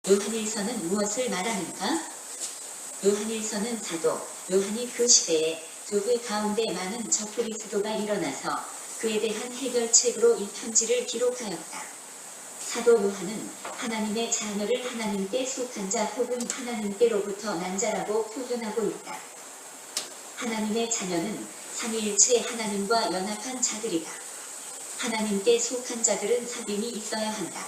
요한일서는 무엇을 말하는가? 요한일서는 사도 요한이 그 시대에 교회 가운데 많은 적그리스도가 일어나서 그에 대한 해결책으로 이 편지를 기록하였다. 사도 요한은 하나님의 자녀를 하나님께 속한 자 혹은 하나님께로부터 난 자라고 표현하고 있다. 하나님의 자녀는 삼위일체 하나님과 연합한 자들이다. 하나님께 속한 자들은 사귐이 있어야 한다.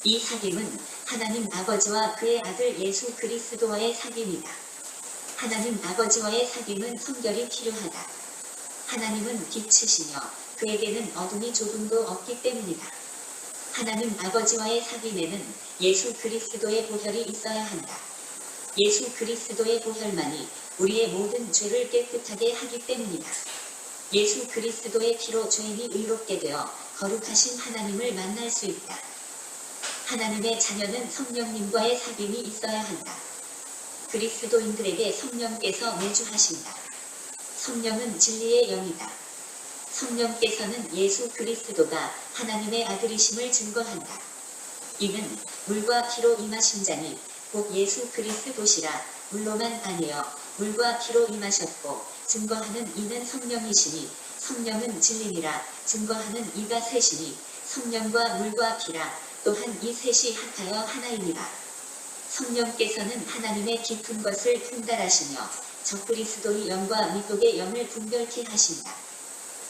이 사귐은 하나님 아버지와 그의 아들 예수 그리스도와의 사귐이다. 하나님 아버지와의 사귐은 성결이 필요하다. 하나님은 빛이시며 그에게는 어둠이 조금도 없기 때문이다. 하나님 아버지와의 사귐에는 예수 그리스도의 보혈이 있어야 한다. 예수 그리스도의 보혈만이 우리의 모든 죄를 깨끗하게 하기 때문이다. 예수 그리스도의 피로 죄인이 의롭게 되어 거룩하신 하나님을 만날 수 있다. 하나님의 자녀는 성령님과의 사귐이 있어야 한다. 그리스도인들에게 성령께서 내주하신다. 성령은 진리의 영이다. 성령께서는 예수 그리스도가 하나님의 아들이심을 증거한다. 이는 물과 피로 임하신 자니 곧 예수 그리스도시라. 물로만 아니여 물과 피로 임하셨고 증거하는 이는 성령이시니 성령은 진리니라. 증거하는 이가 셋이니 성령과 물과 피라. 또한 이 셋이 합하여 하나이니라. 성령께서는 하나님의 깊은 것을 통달하시며 적그리스도의 영과 미혹의 영을 분별케 하신다.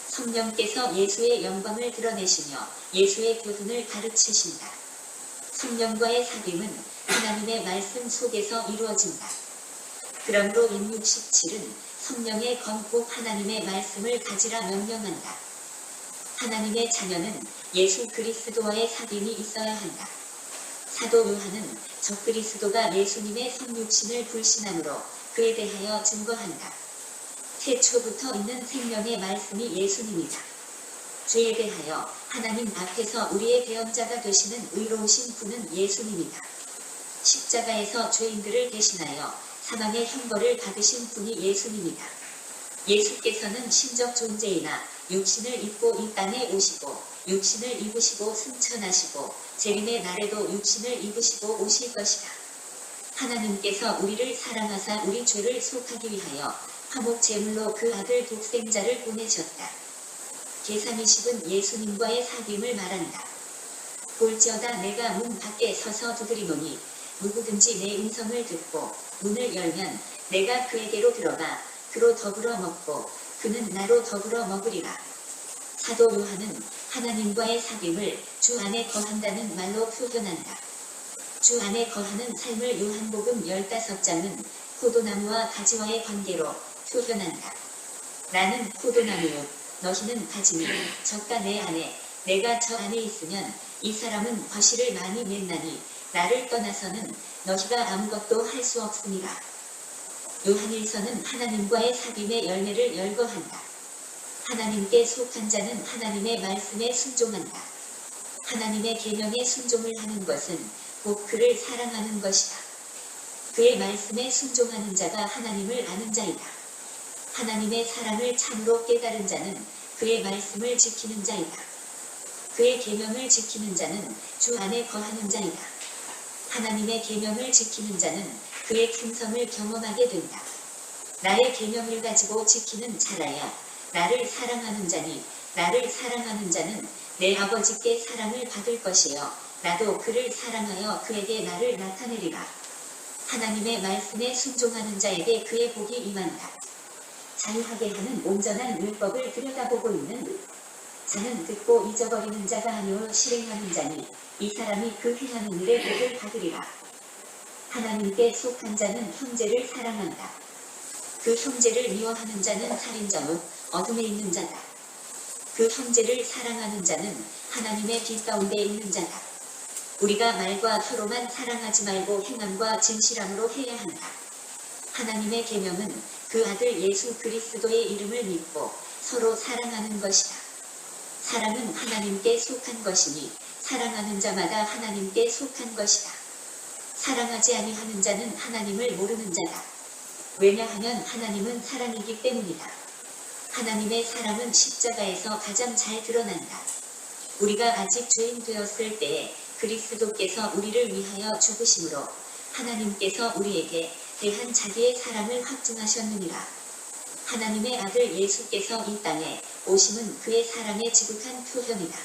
성령께서 예수의 영광을 드러내시며 예수의 교훈을 가르치신다. 성령과의 사귐은 하나님의 말씀 속에서 이루어진다. 그러므로 인육 17은 성령의 건꼭 하나님의 말씀을 가지라 명령한다. 하나님의 자녀는 예수 그리스도와의 사귐이 있어야 한다. 사도 요한은 적그리스도가 예수님의 성육신을 불신함으로 그에 대하여 증거한다. 태초부터 있는 생명의 말씀이 예수님이다. 죄에 대하여 하나님 앞에서 우리의 대언자가 되시는 의로우신 분은 예수님이다. 십자가에서 죄인들을 대신하여 사망의 형벌을 받으신 분이 예수님이다. 예수께서는 신적 존재이나 육신을 입고 이 땅에 오시고 육신을 입으시고 승천하시고 재림의 날에도 육신을 입으시고 오실 것이다. 하나님께서 우리를 사랑하사 우리 죄를 속하기 위하여 화목 제물로 그 아들 독생자를 보내셨다. 제3이식은 예수님과의 사귐을 말한다. 볼지어다 내가 문 밖에 서서 두드리노니 누구든지 내 음성을 듣고 문을 열면 내가 그에게로 들어가 그로 더불어 먹고 그는 나로 더불어 먹으리라. 사도 요한은 하나님과의 사귐을 주 안에 거한다는 말로 표현한다. 주 안에 거하는 삶을 요한복음 15장은 포도나무와 가지와의 관계로 표현한다. 나는 포도나무요 너희는 가지니 저가 내 안에 내가 저 안에 있으면 이 사람은 과실을 많이 맺나니 나를 떠나서는 너희가 아무것도 할 수 없으니라. 요한일서는 하나님과의 사귐의 열매를 열거한다. 하나님께 속한 자는 하나님의 말씀에 순종한다. 하나님의 계명에 순종을 하는 것은 곧 그를 사랑하는 것이다. 그의 말씀에 순종하는 자가 하나님을 아는 자이다. 하나님의 사랑을 참으로 깨달은 자는 그의 말씀을 지키는 자이다. 그의 계명을 지키는 자는 주 안에 거하는 자이다. 하나님의 계명을 지키는 자는 그의 충성을 경험하게 된다. 나의 계명을 가지고 지키는 자라야 나를 사랑하는 자니 나를 사랑하는 자는 내 아버지께 사랑을 받을 것이요 나도 그를 사랑하여 그에게 나를 나타내리라. 하나님의 말씀에 순종하는 자에게 그의 복이 임한다. 자유하게 하는 온전한 율법을 들여다보고 있는 자는 듣고 잊어버리는 자가 아니오 실행하는 자니 이 사람이 그 행하는 일의 복을 받으리라. 하나님께 속한 자는 형제를 사랑한다. 그 형제를 미워하는 자는 살인자요 어둠에 있는 자다. 그 형제를 사랑하는 자는 하나님의 빛 가운데 있는 자다. 우리가 말과 혀로만 사랑하지 말고 행함과 진실함으로 해야 한다. 하나님의 계명은 그 아들 예수 그리스도의 이름을 믿고 서로 사랑하는 것이다. 사랑은 하나님께 속한 것이니 사랑하는 자마다 하나님께 속한 것이다. 사랑하지 아니하는 자는 하나님을 모르는 자다. 왜냐하면 하나님은 사랑이기 때문이다. 하나님의 사랑은 십자가에서 가장 잘 드러난다. 우리가 아직 죄인 되었을 때에 그리스도께서 우리를 위하여 죽으심으로 하나님께서 우리에게 대한 자기의 사랑을 확증하셨느니라. 하나님의 아들 예수께서 이 땅에 오심은 그의 사랑의 지극한 표현이다.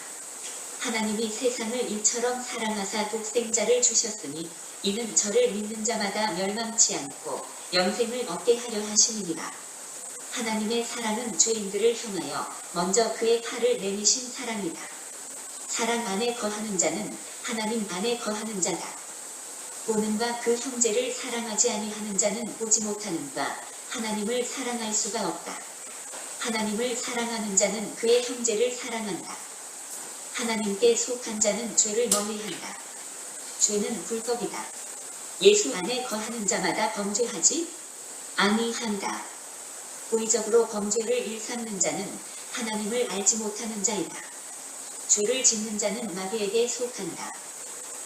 하나님이 세상을 이처럼 사랑하사 독생자를 주셨으니 이는 저를 믿는 자마다 멸망치 않고 영생을 얻게 하려 하심이니라. 하나님의 사랑은 죄인들을 향하여 먼저 그의 팔을 내미신 사랑이다. 사랑 안에 거하는 자는 하나님 안에 거하는 자다. 보는 바 그 형제를 사랑하지 아니하는 자는 보지 못하는 바 하나님을 사랑할 수가 없다. 하나님을 사랑하는 자는 그의 형제를 사랑한다. 하나님께 속한 자는 죄를 멀리한다. 죄는 불법이다. 예수 안에 거하는 자마다 범죄하지 아니한다. 고의적으로 범죄를 일삼는 자는 하나님을 알지 못하는 자이다. 죄를 짓는 자는 마귀에게 속한다.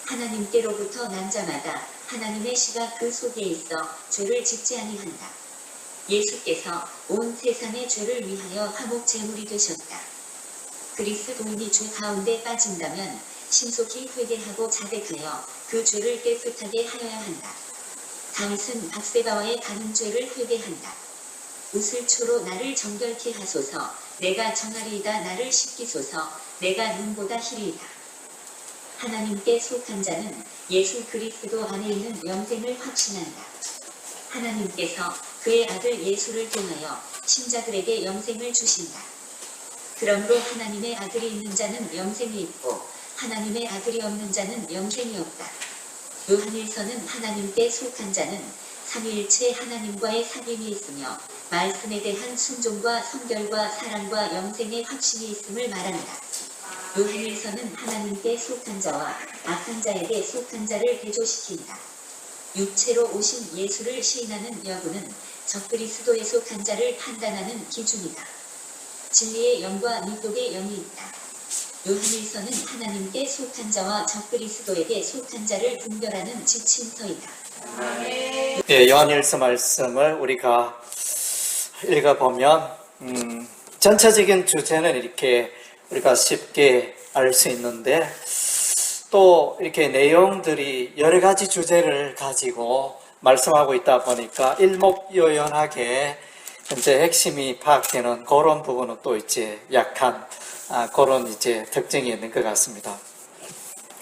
하나님께로부터 난 자마다 하나님의 씨가 그 속에 있어 죄를 짓지 아니한다. 예수께서 온 세상의 죄를 위하여 화목 제물이 되셨다. 그리스도인이 죄 가운데 빠진다면 신속히 회개하고 자백하여 그 죄를 깨끗하게 하여야 한다. 다윗은 밧세바와의 다른 죄를 회개한다. 우슬초로 나를 정결케 하소서. 내가 정하리이다. 나를 씻기소서. 내가 눈보다 희리이다. 하나님께 속한 자는 예수 그리스도 안에 있는 영생을 확신한다. 하나님께서 그의 아들 예수를 통하여 신자들에게 영생을 주신다. 그러므로 하나님의 아들이 있는 자는 영생이 있고 하나님의 아들이 없는 자는 영생이 없다. 요한일서는 하나님께 속한 자는 삼위일체 하나님과의 사귐이 있으며 말씀에 대한 순종과 성결과 사랑과 영생의 확신이 있음을 말한다. 요한일서는 하나님께 속한 자와 악한 자에게 속한 자를 대조시킨다. 육체로 오신 예수를 시인하는 여부는 적그리스도에 속한 자를 판단하는 기준이다. 진리의 영과 미독의 영이 있다. 요한일서는 하나님께 속한 자와 적그리스도에게 속한 자를 분별하는 지침서이다. 예, 요한일서 말씀을 우리가 읽어보면 전체적인 주제는 이렇게 우리가 쉽게 알 수 있는데 또 이렇게 내용들이 여러 가지 주제를 가지고 말씀하고 있다 보니까 일목요연하게 현재 핵심이 파악되는 그런 부분은 또 이제 약한 그런 이제 특징이 있는 것 같습니다.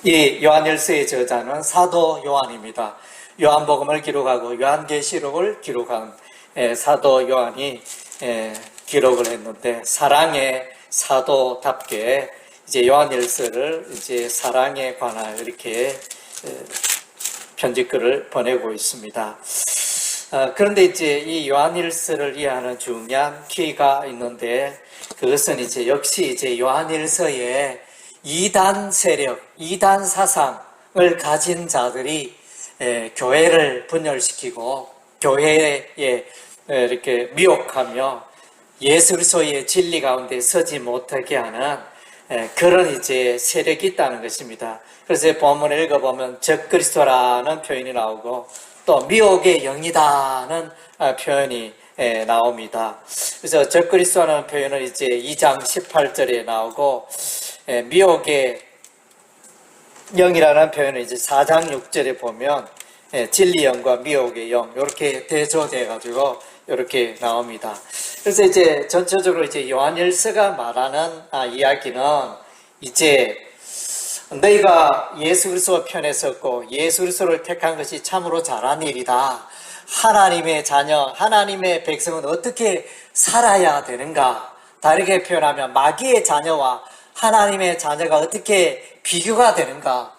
이 요한일서의 저자는 사도 요한입니다. 요한복음을 기록하고 요한계시록을 기록한 사도 요한이 기록을 했는데 사랑의 사도답게 이제 요한일서를 이제 사랑에 관한 이렇게 편지글을 보내고 있습니다. 그런데 이제 이 요한일서를 이해하는 중요한 키가 있는데 그것은 이제 역시 이제 요한일서의 이단 세력, 이단 사상을 가진 자들이 교회를 분열시키고 교회에 이렇게 미혹하며 예수 그리스도의 진리 가운데 서지 못하게 하는 그런 이제 세력이 있다는 것입니다. 그래서 본문을 읽어보면 적그리스도라는 표현이 나오고 또 미혹의 영이다는 표현이 나옵니다. 그래서 적그리스도라는 표현은 이제 2장 18절에 나오고 미혹의 영이라는 표현은 이제 4장 6절에 보면 진리 영과 미혹의 영 이렇게 대조돼 가지고 이렇게 나옵니다. 그래서 이제 전체적으로 이제 요한일서가 말하는 이야기는 이제 너희가 예수 그리스도 편에 섰고 예수 그리스도를 택한 것이 참으로 잘한 일이다. 하나님의 자녀, 하나님의 백성은 어떻게 살아야 되는가? 다르게 표현하면 마귀의 자녀와 하나님의 자녀가 어떻게 비교가 되는가?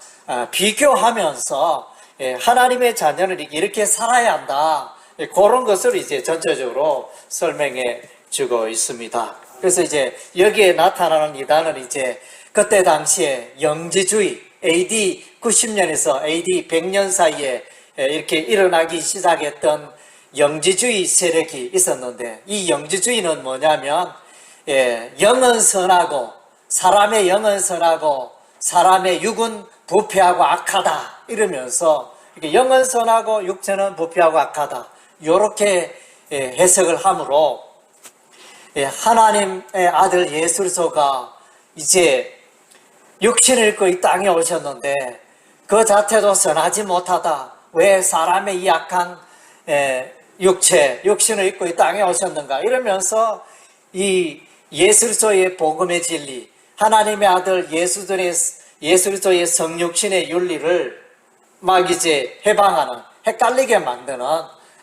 비교하면서 하나님의 자녀는 이렇게 살아야 한다. 그런 것을 이제 전체적으로 설명해 주고 있습니다. 그래서 이제 여기에 나타나는 이단은 이제 그때 당시에 영지주의 AD 90년에서 AD 100년 사이에 이렇게 일어나기 시작했던 영지주의 세력이 있었는데 이 영지주의는 뭐냐면 영은 선하고 사람의 영은 선하고 사람의 육은 부패하고 악하다 이러면서 영은 선하고 육체는 부패하고 악하다 이렇게 해석을 하므로 하나님의 아들 예수 그리스도가 이제 육신을 입고 이 땅에 오셨는데 그 자체도 선하지 못하다. 왜 사람의 이 약한 육신을 입고 이 땅에 오셨는가? 이러면서 이 예수 그리스도의 복음의 진리, 하나님의 아들 예수 그리스도의 성육신의 윤리를 막 이제 해방하는, 헷갈리게 만드는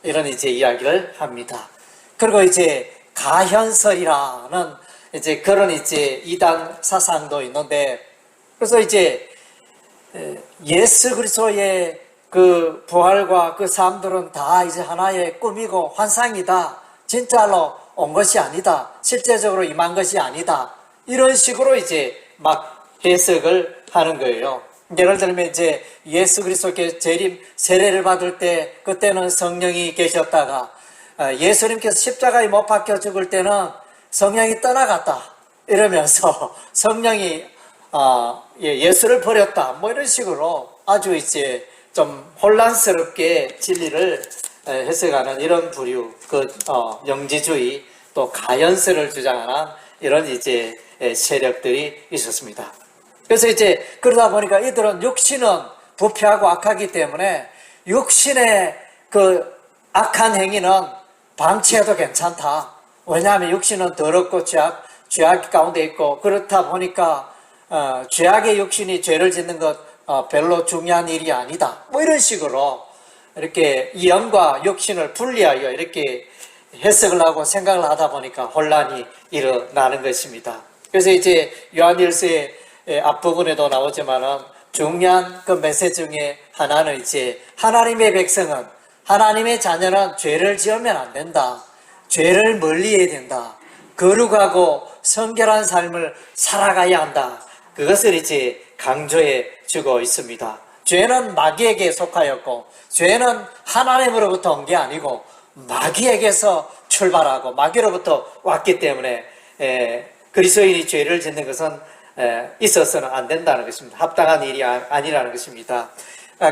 이런 이제 이야기를 합니다. 그리고 이제 가현설이라는 이제 그런 이제 이단 사상도 있는데, 그래서 이제 예수 그리스도의 그 부활과 그 삶들은 다 이제 하나의 꿈이고 환상이다. 진짜로 온 것이 아니다. 실제적으로 임한 것이 아니다. 이런 식으로 이제 막 해석을 하는 거예요. 예를 들면 이제 예수 그리스도께 재림 세례를 받을 때 그때는 성령이 계셨다가 예수님께서 십자가에 못 박혀 죽을 때는 성령이 떠나갔다. 이러면서 성령이 예수를 버렸다. 뭐 이런 식으로 아주 이제 좀 혼란스럽게 진리를 해석하는 이런 부류, 영지주의 또 가연설을 주장하는 이런 이제 세력들이 있었습니다. 그래서 이제 그러다 보니까 이들은 육신은 부패하고 악하기 때문에 육신의 그 악한 행위는 방치해도 괜찮다. 왜냐하면 육신은 더럽고 죄악 가운데 있고 그렇다 보니까 죄악의 육신이 죄를 짓는 것 별로 중요한 일이 아니다. 뭐 이런 식으로 이렇게 이 영과 육신을 분리하여 이렇게 해석을 하고 생각을 하다 보니까 혼란이 일어나는 것입니다. 그래서 이제 요한일서의 앞부분에도 나오지만은 중요한 그 메시지 중에 하나는 이제 하나님의 백성은, 하나님의 자녀는 죄를 지으면 안 된다. 죄를 멀리해야 된다. 거룩하고 성결한 삶을 살아가야 한다. 그것을 이제 강조해 주고 있습니다. 죄는 마귀에게 속하였고 죄는 하나님으로부터 온 게 아니고 마귀에게서 출발하고 마귀로부터 왔기 때문에 그리스도인이 죄를 짓는 것은 있어서는 안 된다는 것입니다. 합당한 일이 아니라는 것입니다.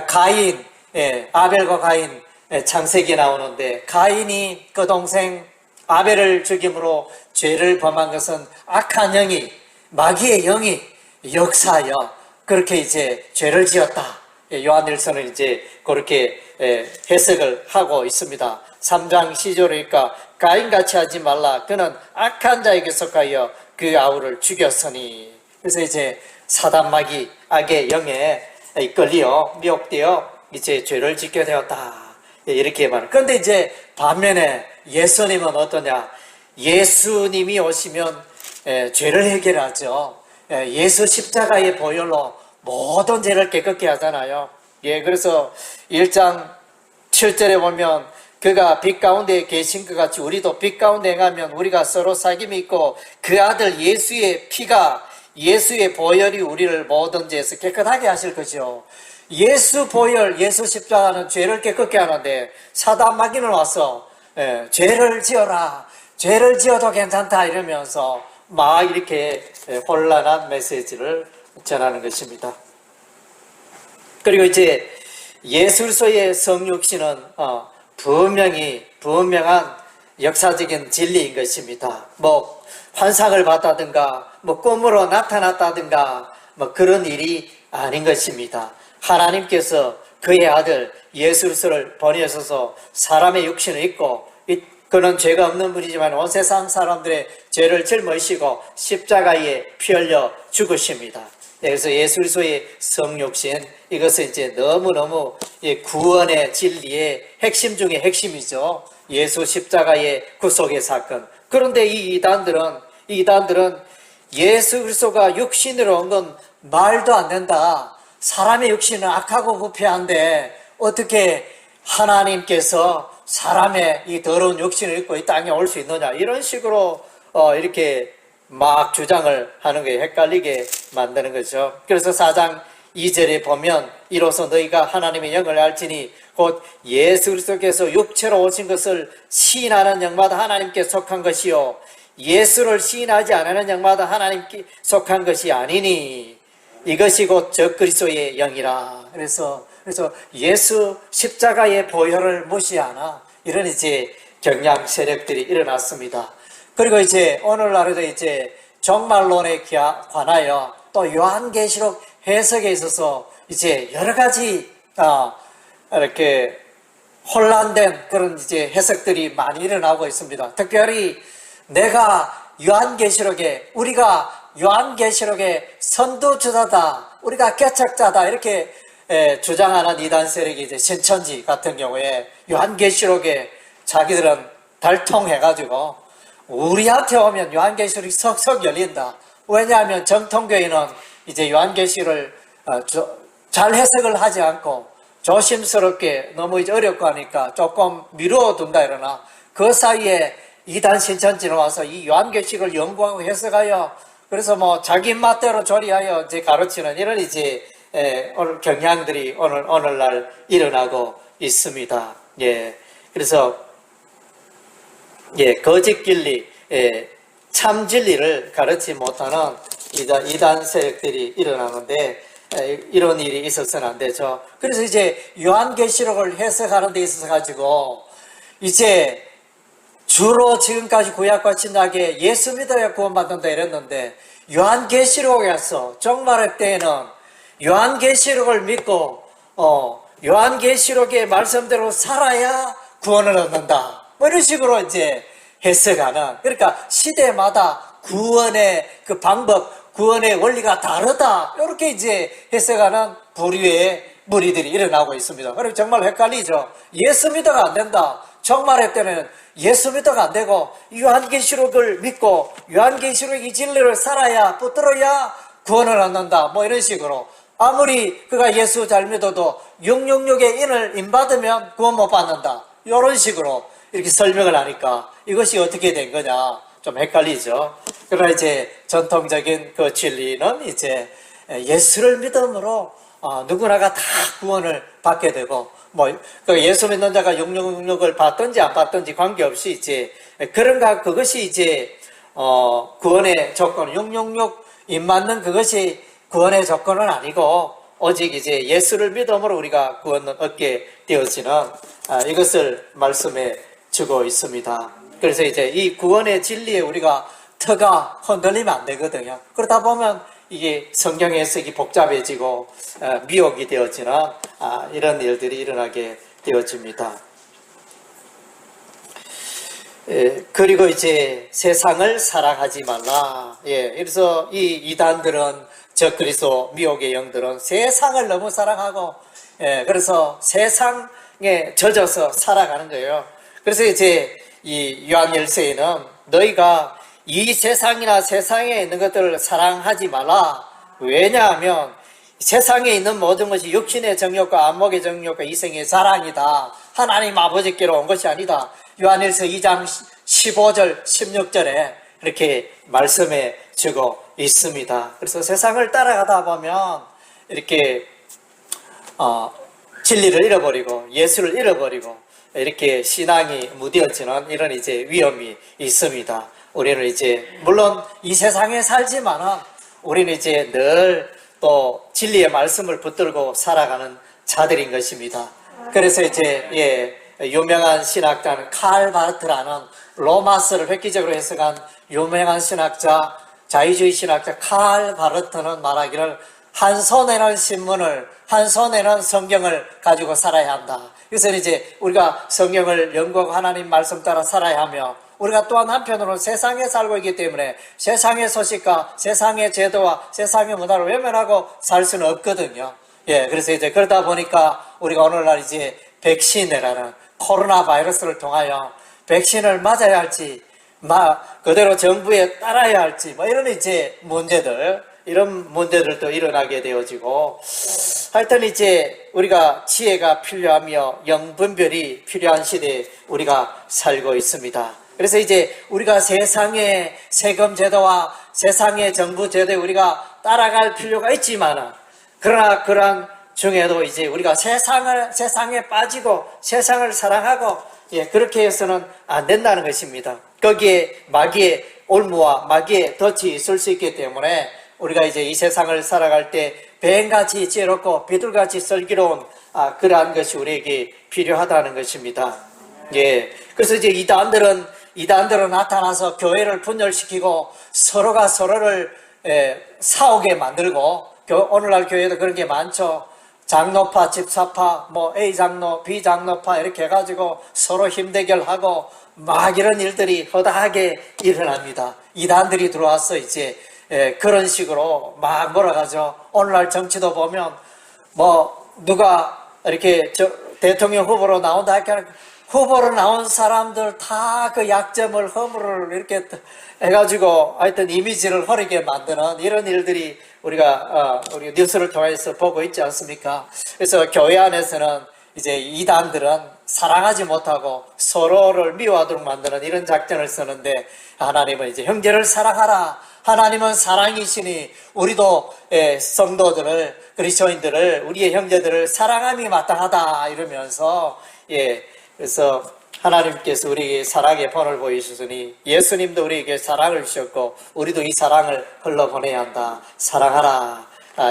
가인, 아벨과 가인 창세기에 나오는데 가인이 그 동생 아벨을 죽임으로 죄를 범한 것은 악한 영이, 마귀의 영이 역사하여 그렇게 이제 죄를 지었다. 요한일서는 이제 그렇게 해석을 하고 있습니다. 3장 10절이니까 가인같이 하지 말라. 그는 악한 자에게 속하여 그 아우를 죽였으니. 그래서 이제 사단 마귀 악의 영에 끌려 미혹되어 이제 죄를 짓게 되었다. 이렇게 말해요. 그런데 이제 반면에 예수님은 어떠냐? 예수님이 오시면 죄를 해결하죠. 예수 십자가의 보혈로 모든 죄를 깨끗게 하잖아요. 그래서 1장 7절에 보면 그가 빛 가운데 계신 것 같이 우리도 빛 가운데 행하면 우리가 서로 사귐이 있고 그 아들 예수의 피가, 예수의 보혈이 우리를 모든 죄에서 깨끗하게 하실 것이요. 예수 보혈, 예수 십자가는 죄를 깨끗게 하는데 사단 마귀는 와서 죄를 지어라, 죄를 지어도 괜찮다 이러면서 막 이렇게 혼란한 메시지를 전하는 것입니다. 그리고 이제 예수 그리스도의 성육신은 분명한 역사적인 진리인 것입니다. 뭐 환상을 봤다든가 뭐 꿈으로 나타났다든가 뭐 그런 일이 아닌 것입니다. 하나님께서 그의 아들 예수 그리스도를 보내셔서 사람의 육신을 입고, 그는 죄가 없는 분이지만 온 세상 사람들의 죄를 짊어지시고 십자가에 피 흘려 죽으십니다. 그래서 예수 그리스도의 성육신, 이것은 이제 너무너무 구원의 진리의 핵심 중에 핵심이죠. 예수 십자가의 구속의 사건. 그런데 이 이단들은 예수 그리스도가 육신으로 온 건 말도 안 된다. 사람의 육신은 악하고 부패한데 어떻게 하나님께서 사람의 이 더러운 육신을 입고 이 땅에 올 수 있느냐, 이런 식으로 이렇게 막 주장을 하는 게 헷갈리게 만드는 거죠. 그래서 4장 2절에 보면 이로써 너희가 하나님의 영을 알지니 곧 예수 그리스도께서 육체로 오신 것을 시인하는 영마다 하나님께 속한 것이요 예수를 시인하지 않는 영마다 하나님께 속한 것이 아니니 이것이 곧 적그리스도의 영이라. 그래서 예수 십자가의 보혈을 무시하나 이런 이제 경향 세력들이 일어났습니다. 그리고 이제 오늘날에도 이제 종말론에 관하여 또 요한계시록 해석에 있어서 이제 여러 가지 이렇게 혼란된 그런 이제 해석들이 많이 일어나고 있습니다. 특별히 내가 우리가 요한계시록의 선두주자다, 우리가 개척자다 이렇게 주장하는 이단 세력이 이제 신천지 같은 경우에 요한계시록에 자기들은 달통해가지고 우리한테 오면 요한계시록이 석석 열린다. 왜냐하면 정통교회는 이제 요한계시를 잘 해석을 하지 않고 조심스럽게 너무 이제 어렵고 하니까 조금 미루어둔다 이러나 그 사이에 이단 신천지는 와서 이 요한계시록을 연구하고 해석하여 그래서 뭐 자기 맛대로 조리하여 이제 가르치는 이런 이제 오늘 경향들이 오늘날 일어나고 있습니다. 예, 그래서 거짓 진리, 참 진리를 가르치 못하는 이단 세력들이 일어나는데 이런 일이 있어서는 안 되죠. 그래서 이제 요한계시록을 해석하는 데 있어서 가지고 이제 주로 지금까지 구약과 신약에 예수 믿어야 구원받는다 이랬는데 요한계시록에서 종말의 때에는 요한계시록을 믿고 요한계시록의 말씀대로 살아야 구원을 얻는다. 뭐 이런 식으로 이제 해석하는, 그러니까 시대마다 구원의 그 방법, 구원의 원리가 다르다. 이렇게 이제 해석하는 부류의 무리들이 일어나고 있습니다. 그리고 정말 헷갈리죠. 예수 믿어가 안 된다. 종말의 때는 예수 믿어가 안 되고 요한계시록을 믿고 요한계시록 이 진리를 살아야 붙들어야 구원을 얻는다. 뭐 이런 식으로 아무리 그가 예수 잘 믿어도 666의 인을 인받으면 구원 못 받는다. 이런 식으로 이렇게 설명을 하니까 이것이 어떻게 된 거냐 좀 헷갈리죠. 그러나 이제 전통적인 그 진리는 이제 예수를 믿음으로 누구나가 다 구원을 받게 되고 그 예수 믿는 자가 666을 받든지 안 받든지 관계없이 이제 그것이 이제 구원의 조건, 666 입맞는 그것이 구원의 조건은 아니고 오직 이제 예수를 믿음으로 우리가 구원을 얻게 되어지는 이것을 말씀해 주고 있습니다. 그래서 이제 이 구원의 진리에 우리가 터가 흔들리면 안 되거든요. 그러다 보면 이게 성경 해석이 복잡해지고 미혹이 되어지는 이런 일들이 일어나게 되어집니다. 그리고 이제 세상을 사랑하지 말라. 그래서 이 이단들은 적그리스도 미혹의 영들은 세상을 너무 사랑하고 그래서 세상에 젖어서 살아가는 거예요. 그래서 이제 이 요한일서에는 너희가 이 세상이나 세상에 있는 것들을 사랑하지 말라. 왜냐하면 세상에 있는 모든 것이 육신의 정욕과 안목의 정욕과 이생의 자랑이다. 하나님 아버지께로 온 것이 아니다. 요한일서 2장 15절 16절에 이렇게 말씀해 주고 있습니다. 그래서 세상을 따라가다 보면 이렇게 진리를 잃어버리고 예수를 잃어버리고 이렇게 신앙이 무뎌지는 이런 이제 위험이 있습니다. 우리는 이제 물론 이 세상에 살지만은 우리는 이제 늘 또 진리의 말씀을 붙들고 살아가는 자들인 것입니다. 그래서 이제 유명한 신학자는 칼 바르트라는 로마서를 획기적으로 해석한 유명한 신학자, 자유주의 신학자 칼 바르트는 말하기를 한 손에는 신문을, 한 손에는 성경을 가지고 살아야 한다. 그래서 이제 우리가 성경을 연구하고 하나님 말씀 따라 살아야 하며 우리가 또한 한편으로는 세상에 살고 있기 때문에 세상의 소식과 세상의 제도와 세상의 문화를 외면하고 살 수는 없거든요. 그래서 이제 그러다 보니까 우리가 오늘날 이제 백신이라는 코로나 바이러스를 통하여 백신을 맞아야 할지, 그대로 정부에 따라야 할지, 이런 이제 이런 문제들도 일어나게 되어지고, 하여튼 이제 우리가 지혜가 필요하며 영분별이 필요한 시대에 우리가 살고 있습니다. 그래서 이제 우리가 세상의 세금 제도와 세상의 정부 제도에 우리가 따라갈 필요가 있지만, 그러나 그런 중에도 이제 우리가 세상에 빠지고 세상을 사랑하고 그렇게 해서는 안 된다는 것입니다. 거기에 마귀의 올무와 마귀의 덫이 있을 수 있기 때문에 우리가 이제 이 세상을 살아갈 때 뱀같이 지혜롭고 비둘같이 슬기로운 그러한 것이 우리에게 필요하다는 것입니다. 그래서 이제 이단들은 나타나서 교회를 분열시키고 서로가 서로를 싸우게 만들고, 오늘날 교회도 그런 게 많죠. 장로파, 집사파, 뭐 A 장로, B 장로파 이렇게 해가지고 서로 힘대결하고 막 이런 일들이 허다하게 일어납니다. 이단들이 들어와서 이제 그런 식으로 막 몰아가죠. 오늘날 정치도 보면 뭐 누가 이렇게 대통령 후보로 나온다 할까, 후보로 나온 사람들 다 그 약점을 허물을 이렇게 해가지고 하여튼 이미지를 흐리게 만드는 이런 일들이 우리가 우리 뉴스를 통해서 보고 있지 않습니까? 그래서 교회 안에서는 이제 이단들은 사랑하지 못하고 서로를 미워하도록 만드는 이런 작전을 쓰는데, 하나님은 이제 형제를 사랑하라. 하나님은 사랑이시니 우리도 성도들을, 그리스도인들을, 우리의 형제들을 사랑함이 마땅하다 이러면서, 그래서 하나님께서 우리에게 사랑의 본을 보이셨으니 예수님도 우리에게 사랑을 주셨고 우리도 이 사랑을 흘러보내야 한다. 사랑하라.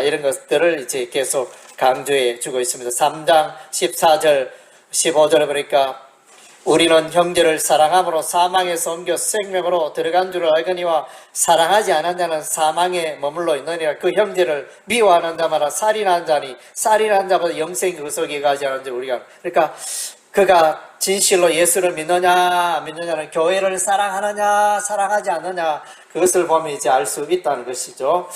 이런 것들을 이제 계속 강조해 주고 있습니다. 3장 14절 15절에 보니까 우리는 형제를 사랑함으로 사망에서 옮겨 생명으로 들어간 줄을 알거니와 사랑하지 않은 자는 사망에 머물러 있느니라. 그 형제를 미워하는 자마다 살인한 자니 살인한 자마다 영생이 그 속에 가지 않은 줄 우리가. 그러니까 그가 진실로 예수를 믿느냐 안 믿느냐는 교회를 사랑하느냐 사랑하지 않느냐, 그것을 보면 이제 알 수 있다는 것이죠.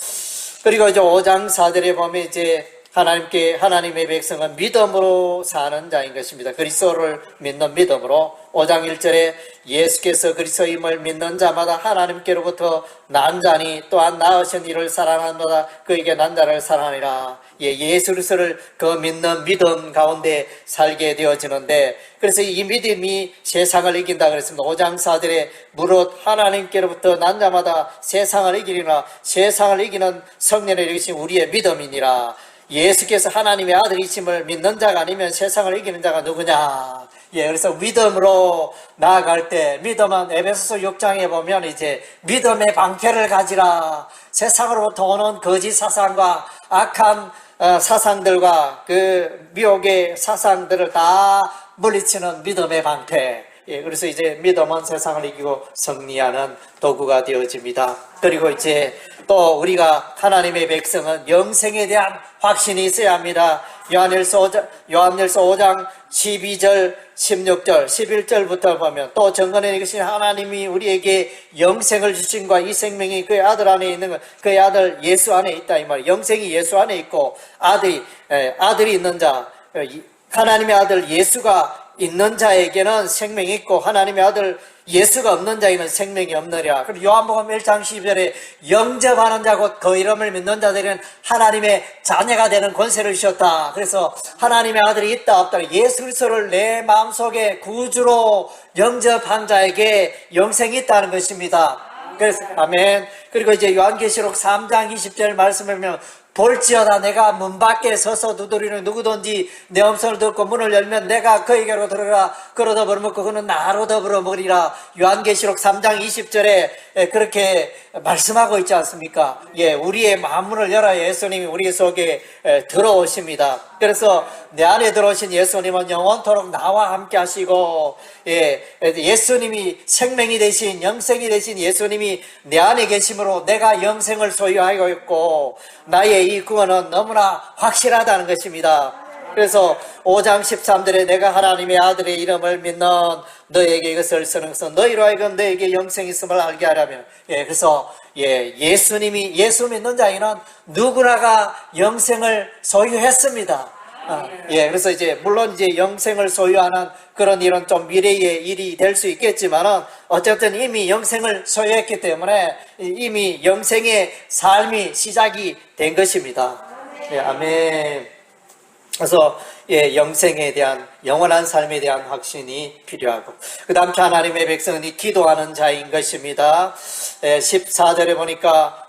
그리고 이제 5장 4절에 보면 이제 하나님의 백성은 믿음으로 사는 자인 것입니다. 그리스도를 믿는 믿음으로. 5장 1절에 예수께서 그리스도임을 믿는 자마다 하나님께로부터 난 자니 또한 낳으신 이를 사랑하는 자마다 그에게 난 자를 사랑하니라. 예수 그리스도를 그 믿는 믿음 가운데 살게 되어지는데, 그래서 이 믿음이 세상을 이긴다 그랬습니다. 5장 4절에 무릇 하나님께로부터 난 자마다 세상을 이기리라. 세상을 이기는 성령을 이기신 우리의 믿음이니라. 예수께서 하나님의 아들이심을 믿는 자가 아니면 세상을 이기는 자가 누구냐? 그래서 믿음으로 나아갈 때, 믿음은 에베소서 6장에 보면 이제 믿음의 방패를 가지라. 세상으로부터 오는 거짓 사상과 악한 사상들과 그 미혹의 사상들을 다 물리치는 믿음의 방패. 그래서 이제 믿음은 세상을 이기고 승리하는 도구가 되어집니다. 그리고 이제 또 우리가 하나님의 백성은 영생에 대한 확신이 있어야 합니다. 요한일서 5장 12절, 16절, 11절부터 보면 또 정건에 계신 하나님이 우리에게 영생을 주신과 이 생명이 그의 아들 안에 있는 것, 그의 아들 예수 안에 있다 이 말이에요. 영생이 예수 안에 있고 아들이 있는 자, 하나님의 아들 예수가 있는 자에게는 생명이 있고 하나님의 아들 예수가 없는 자에게는 생명이 없느니라. 그리고 요한복음 1장 12절에 영접하는 자 곧 그 이름을 믿는 자들은 하나님의 자녀가 되는 권세를 주셨다. 그래서 하나님의 아들이 있다 없다, 예수 그리스도를 내 마음속에 구주로 영접한 자에게 영생이 있다는 것입니다. 그래서 아멘. 그리고 이제 요한계시록 3장 20절 말씀을 보면 볼지어다 내가 문 밖에 서서 두드리는 누구든지 내 음성을 듣고 문을 열면 내가 그에게로 들어가 그로 더불어 먹고 그는 나로 더불어 먹으리라. 요한계시록 3장 20절에 그렇게 말씀하고 있지 않습니까? 우리의 마음문을 열어야 예수님이 우리 속에 들어오십니다. 그래서 내 안에 들어오신 예수님은 영원토록 나와 함께 하시고, 예수님이 생명이 되신 영생이 되신 예수님이 내 안에 계심으로 내가 영생을 소유하고 있고 나의 이 구원은 너무나 확실하다는 것입니다. 그래서 5장 13절에 내가 하나님의 아들의 이름을 믿는 너에게 이것을 쓰는 것은 너희로 하여금 너에게 영생이 있음을 알게 하려면, 그래서 예수님이, 예수 믿는 자에게는 누구나가 영생을 소유했습니다. 그래서 이제 물론 이제 영생을 소유하는 그런 일은 좀 미래의 일이 될 수 있겠지만은 어쨌든 이미 영생을 소유했기 때문에 이미 영생의 삶이 시작이 된 것입니다. 아멘. 그래서 영생에 대한 영원한 삶에 대한 확신이 필요하고, 그 다음 하나님의 백성은 기도하는 자인 것입니다. 14절에 보니까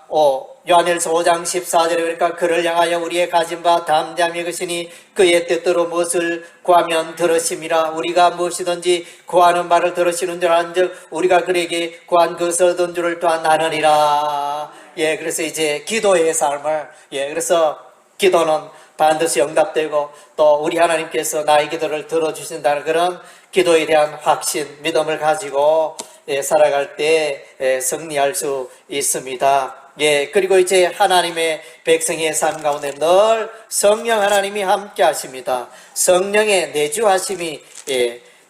요한일서 5장 14절에 보니까 그를 향하여 우리의 가진 바 담대함이 것이니 그의 뜻대로 무엇을 구하면 들으심이라. 우리가 무엇이든지 구하는 바를 들으시는 줄 아는즉 우리가 그에게 구한 것을 얻은 줄을 또한 아느니라. 그래서 이제 기도의 삶을, 그래서 기도는 반드시 응답되고 또 우리 하나님께서 나의 기도를 들어주신다는 그런 기도에 대한 확신, 믿음을 가지고 살아갈 때 승리할 수 있습니다. 예, 그리고 이제 하나님의 백성의 삶 가운데 늘 성령 하나님이 함께 하십니다. 성령의 내주하심이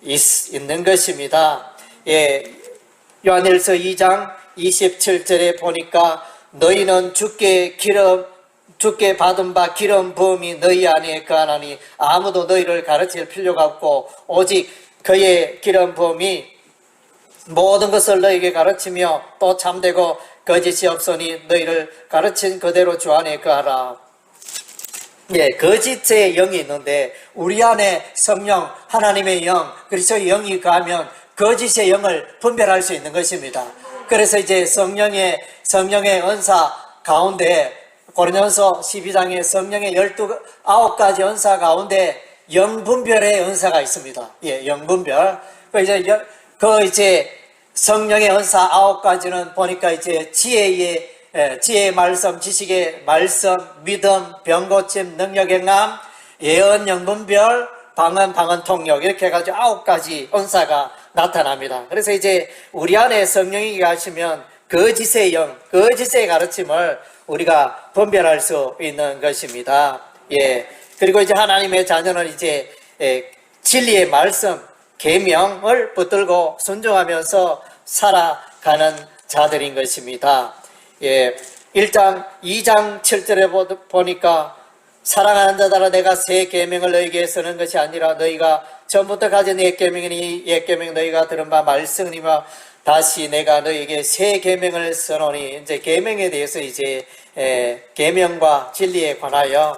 있는 것입니다. 예, 요한일서 2장 27절에 보니까 너희는 주께 받은 바 기름 부음이 너희 안에 거하나니 아무도 너희를 가르칠 필요가 없고 오직 그의 기름 부음이 모든 것을 너희에게 가르치며 또 참되고 거짓이 없으니 너희를 가르친 그대로 주 안에 거하라. 예, 거짓의 영이 있는데 우리 안에 성령, 하나님의 영, 그리스도의 영이 거하면 거짓의 영을 분별할 수 있는 것입니다. 그래서 이제 성령의 은사 가운데 고린도서 12장에 성령의 9가지 은사 가운데 영분별의 은사가 있습니다. 예, 영분별. 이제 성령의 은사 9가지는 보니까 이제 지혜의 말씀, 지식의 말씀, 믿음, 병고침, 능력행함, 예언, 영분별, 방언 통역 이렇게 해가지고 9가지 은사가 나타납니다. 그래서 이제 우리 안에 성령이 가시면 거짓의 영, 거짓의 가르침을 우리가 분별할 수 있는 것입니다. 예. 그리고 이제 하나님의 자녀는 이제 진리의 말씀, 계명을 붙들고 순종하면서 살아가는 자들인 것입니다. 예. 1장, 2장 7절에 보니까 사랑하는 자들아 내가 새 계명을 너희에게 쓰는 것이 아니라 너희가 전부터 가진 옛 계명이니 옛 계명 너희가 들은 바 말씀이며 다시 내가 너희에게 새 계명을 써노니 이제 계명에 대해서 이제 계명과 진리에 관하여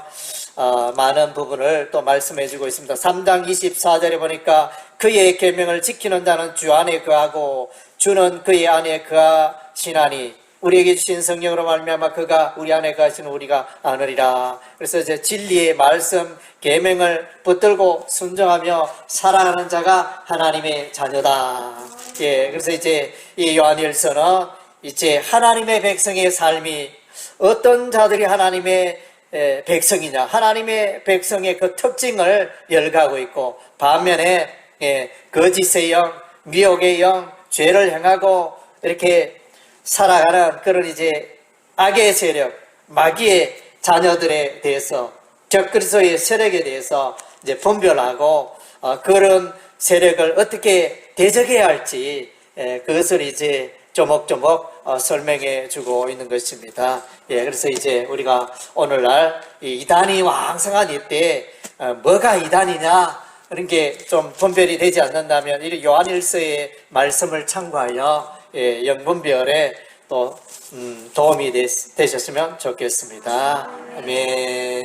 많은 부분을 또 말씀해 주고 있습니다. 3장 24절에 보니까 그의 계명을 지키는 자는 주 안에 거하고 주는 그의 안에 거하시나니 우리에게 주신 성령으로 말미암아 그가 우리 안에 거하시는 우리가 아느리라. 그래서 이제 진리의 말씀 계명을 붙들고 순종하며 살아가는 자가 하나님의 자녀다. 예, 그래서 이제 이 요한일서는 이제 하나님의 백성의 삶이 어떤 자들이 하나님의 백성이냐, 하나님의 백성의 그 특징을 열거하고 있고 반면에 거짓의 영, 미혹의 영, 죄를 행하고 이렇게 살아가는 그런 이제 악의 세력, 마귀의 자녀들에 대해서 적그리스도의 세력에 대해서 이제 분별하고 그런 세력을 어떻게 대적해야 할지 그것을 이제 조목조목 설명해 주고 있는 것입니다. 예, 그래서 이제 우리가 오늘날 이 이단이 왕성한 이때 뭐가 이단이냐 그런 게 좀 분별이 되지 않는다면 이 요한일서의 말씀을 참고하여 영분별에 또 도움이 되셨으면 좋겠습니다. 아멘.